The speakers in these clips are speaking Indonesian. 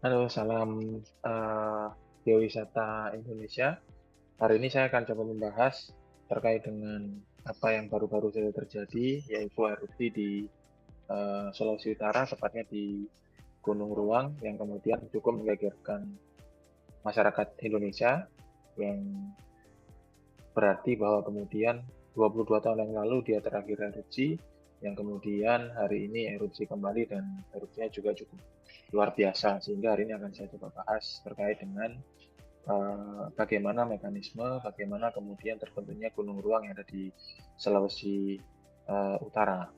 Halo, salam geowisata Indonesia. Hari ini saya akan coba membahas terkait dengan apa yang baru-baru saja terjadi, yaitu erupsi di Sulawesi Utara, tepatnya di Gunung Ruang, yang kemudian cukup menggegerkan masyarakat Indonesia, yang berarti bahwa kemudian 22 tahun yang lalu dia terakhir erupsi, yang kemudian hari ini erupsi kembali dan erupsinya juga cukup luar biasa, sehingga hari ini akan saya coba bahas terkait dengan bagaimana mekanisme, bagaimana kemudian terbentuknya gunung ruang yang ada di Sulawesi Utara.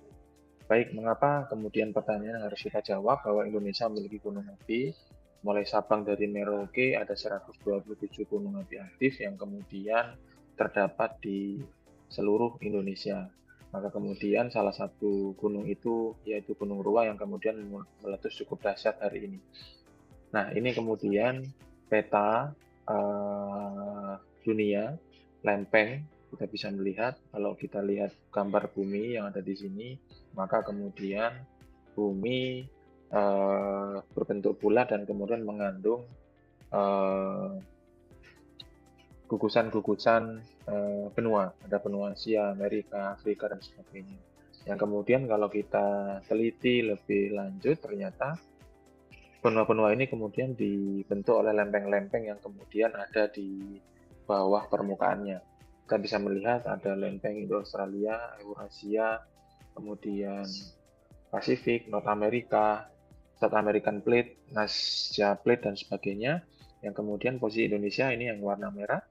Baik, mengapa kemudian pertanyaan yang harus kita jawab bahwa Indonesia memiliki gunung api? Mulai Sabang dari Merauke ada 127 gunung api aktif yang kemudian terdapat di seluruh Indonesia. Maka kemudian salah satu gunung itu yaitu Gunung Ruang yang kemudian meletus cukup dahsyat hari ini. Nah, ini kemudian peta dunia, lempeng, kita bisa melihat, kalau kita lihat gambar bumi yang ada di sini, maka kemudian bumi berbentuk bulat dan kemudian mengandung eh, gugusan-gugusan benua, ada benua Asia, Amerika, Afrika, dan sebagainya. Yang kemudian kalau kita teliti lebih lanjut, ternyata benua-benua ini kemudian dibentuk oleh lempeng-lempeng yang kemudian ada di bawah permukaannya. Kita bisa melihat ada lempeng Indo-Australia, Eurasia, kemudian Pasifik, North America, South American Plate, Nazca Plate, dan sebagainya. Yang kemudian posisi Indonesia ini yang warna merah,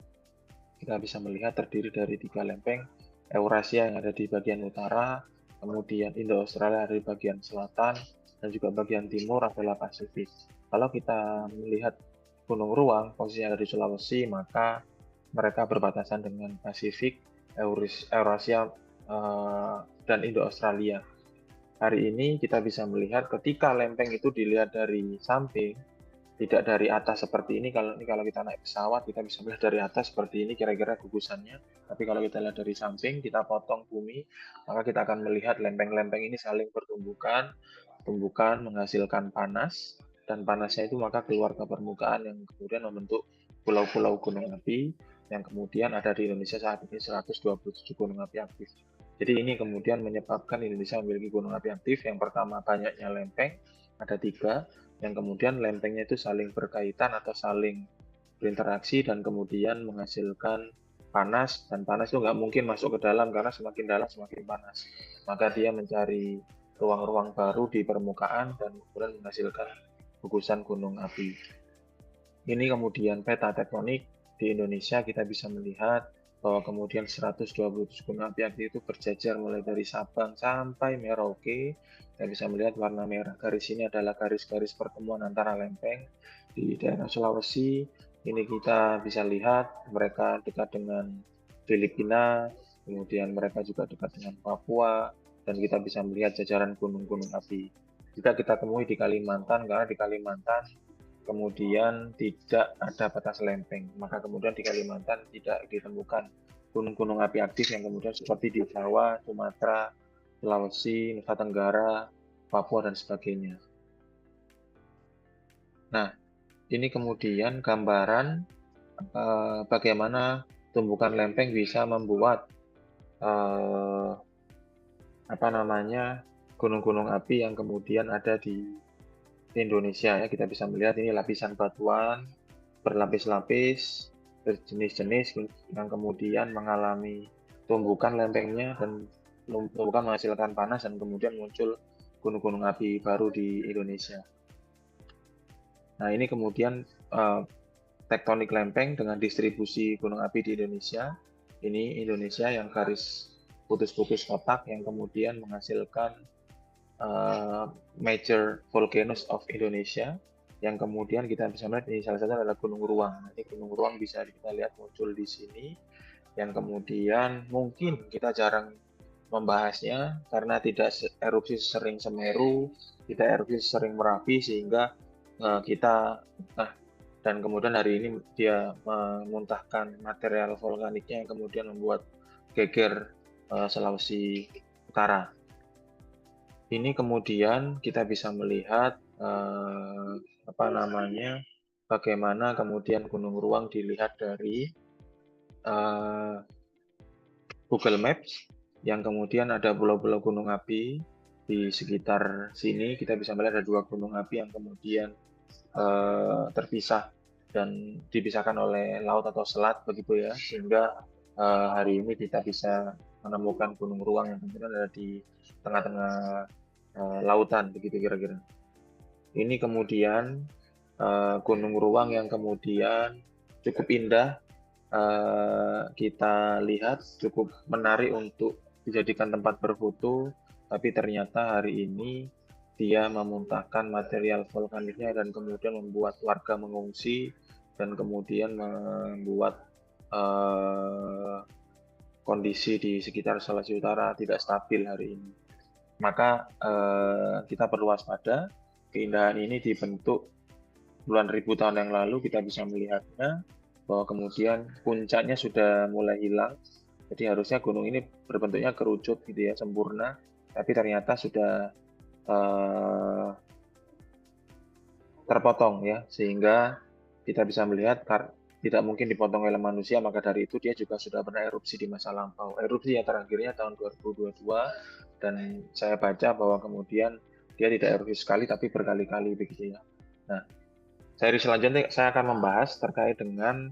kita bisa melihat terdiri dari 3 lempeng, Eurasia yang ada di bagian utara, kemudian Indo-Australia ada di bagian selatan, dan juga bagian timur adalah Pasifik. Kalau kita melihat Gunung Ruang, posisi yang ada di Sulawesi, maka mereka berbatasan dengan Pasifik, Eurasia, dan Indo-Australia. Hari ini kita bisa melihat ketika lempeng itu dilihat dari samping, tidak dari atas seperti ini kalau kita naik pesawat kita bisa melihat dari atas seperti ini kira-kira gugusannya. Tapi kalau kita lihat dari samping, kita potong bumi, maka kita akan melihat lempeng-lempeng ini saling bertumbukan, tumbukan menghasilkan panas, dan panasnya itu maka keluar ke permukaan yang kemudian membentuk pulau-pulau gunung api yang kemudian ada di Indonesia saat ini 127 gunung api aktif. Jadi ini kemudian menyebabkan Indonesia memiliki gunung api aktif. Yang pertama banyaknya lempeng, ada 3, yang kemudian lempengnya itu saling berkaitan atau saling berinteraksi dan kemudian menghasilkan panas, dan panas itu nggak mungkin masuk ke dalam karena semakin dalam semakin panas. Maka dia mencari ruang-ruang baru di permukaan dan kemudian menghasilkan gugusan gunung api. Ini kemudian peta tektonik di Indonesia kita bisa melihat bahwa kemudian 127 gunung api aktif itu berjajar mulai dari Sabang sampai Merauke. Kita bisa melihat warna merah garis ini adalah garis-garis pertemuan antara lempeng di daerah Sulawesi. Ini kita bisa lihat mereka dekat dengan Filipina, kemudian mereka juga dekat dengan Papua, dan kita bisa melihat jajaran gunung-gunung api. Jika kita temui di Kalimantan, karena di Kalimantan kemudian tidak ada batas lempeng, maka kemudian di Kalimantan tidak ditemukan gunung-gunung api aktif yang kemudian seperti di Jawa, Sumatera, Sulawesi, Nusa Tenggara, Papua, dan sebagainya. Nah, ini kemudian gambaran bagaimana tumbukan lempeng bisa membuat eh, apa namanya gunung-gunung api yang kemudian ada di Indonesia ya. Kita bisa melihat ini lapisan batuan berlapis-lapis, berjenis-jenis yang kemudian mengalami tumbukan lempengnya dan tumbukan menghasilkan panas dan kemudian muncul gunung-gunung api baru di Indonesia. Nah, ini kemudian tektonik lempeng dengan distribusi gunung api di Indonesia. Ini Indonesia yang garis putus-putus kotak yang kemudian menghasilkan major volcanoes of Indonesia, yang kemudian kita bisa melihat ini salah satu adalah Gunung Ruang. Nah, ini Gunung Ruang bisa kita lihat muncul di sini, yang kemudian mungkin kita jarang membahasnya karena tidak erupsi sering Semeru, tidak erupsi sering Merapi, sehingga kita dan kemudian hari ini dia memuntahkan material vulkaniknya yang kemudian membuat geger Sulawesi Utara. Ini kemudian kita bisa melihat eh, apa namanya, bagaimana kemudian Gunung Ruang dilihat dari eh, Google Maps, yang kemudian ada pulau-pulau gunung api di sekitar sini. Kita bisa melihat ada dua gunung api yang kemudian terpisah dan dipisahkan oleh laut atau selat begitu ya, sehingga hari ini kita bisa menemukan Gunung Ruang yang kemudian ada di tengah-tengah lautan begitu kira-kira. Ini kemudian Gunung Ruang yang kemudian cukup indah, kita lihat cukup menarik untuk dijadikan tempat berfoto, tapi ternyata hari ini dia memuntahkan material vulkaniknya dan kemudian membuat warga mengungsi dan kemudian membuat eh, kondisi di sekitar Sulawesi Utara tidak stabil hari ini. Maka kita perlu waspada. Keindahan ini dibentuk puluhan ribu tahun yang lalu, kita bisa melihatnya bahwa kemudian puncaknya sudah mulai hilang. Jadi harusnya gunung ini berbentuknya kerucut gitu ya, sempurna. Tapi ternyata sudah terpotong ya, sehingga kita bisa melihat tidak mungkin dipotong oleh manusia, maka dari itu dia juga sudah pernah erupsi di masa lampau. Erupsi yang terakhirnya tahun 2022, dan saya baca bahwa kemudian dia tidak erupsi sekali tapi berkali-kali begitu ya. Nah, seri selanjutnya saya akan membahas terkait dengan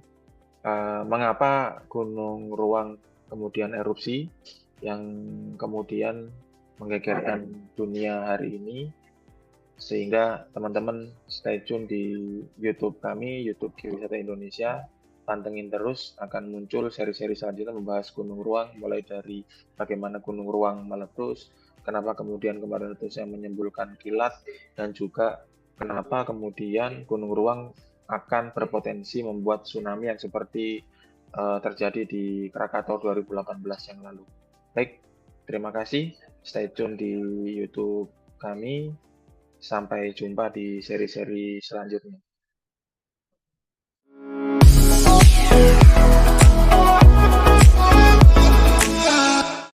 mengapa Gunung Ruang kemudian erupsi yang kemudian menggegerkan dunia hari ini, sehingga teman-teman stay tune di YouTube kami, YouTube Geowisata Indonesia. Pantengin terus, akan muncul seri-seri selanjutnya membahas Gunung Ruang, mulai dari bagaimana Gunung Ruang meletus, kenapa kemudian kemarin meletusnya menimbulkan kilat, dan juga kenapa kemudian Gunung Ruang akan berpotensi membuat tsunami yang seperti terjadi di Krakatau 2018 yang lalu. Baik, terima kasih. Stay tune di YouTube kami. Sampai jumpa di seri-seri selanjutnya.